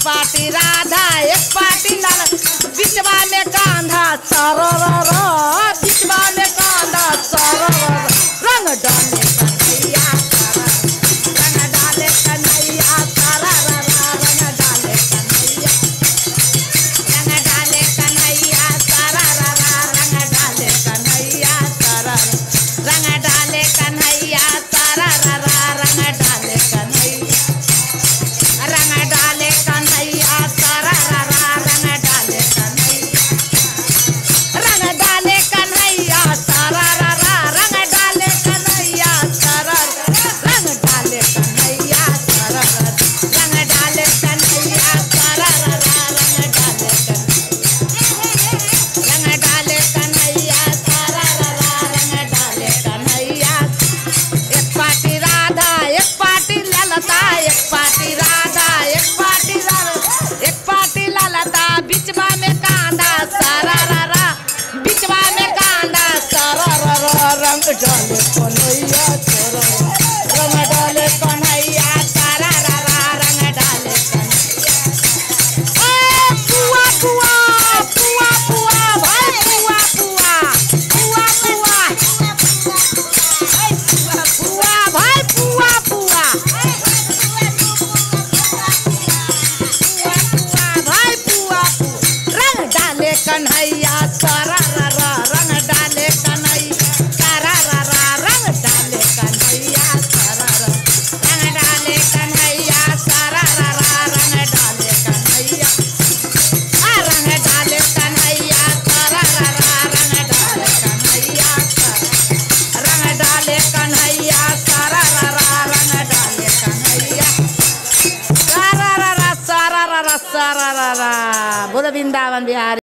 Party Radha एक party लाल बिचवा में कांधा सरररा बिचवा में कांधा सरररा रंग डाले कन्हैया रंग डाले कन्हैया सरररा रंग डाले कन्हैया रंग डाले कन्हैया सरररा रंग डाले कन्हैया सरररा रंग डाले कन्हैया सरररा रंग डाले कन्हैया रंग डाले कन्हैया सरररा रंग डाले कन्हैया रंग डाले कन्हैया सरररा रंग डाले कन्हैया सरररा रंग डाले कन्हैया सरररा रंग डाले कन्हैया सरररा रंग डाले रंग डाले कन्हैया सरररा रंग डाले कन्हैया एक पार्टी राधा एक पार्टी ललता एक पार्टी राधा एक पार्टी ललता बिचवा में कांदा सरररा बिचवा में कांदा सरररा रंग डाले कन्हैया सरररा रंग डाले कन्हैया सरररा रंग डाले कन्हैया ए पुआ पुआ पुआ पुआ भाई पुआ पुआ पुआ पुआ पुआ भाई पुआ पुआ भाई पुआ रंग डाले कन्हैया सरररा रंग डाले कन्हैया सरररा रंग डाले कन्हैया सरररा रंग डाले कन्हैया सरररा रंग डाले कन्हैया रंग डाले कन्हैया सरररा रंग डाले कन्हैया रंग डाले कन्हैया सरररा रंग डाले कन्हैया सरररा सरररा सरररा बोलो वृंदावन बिहारी।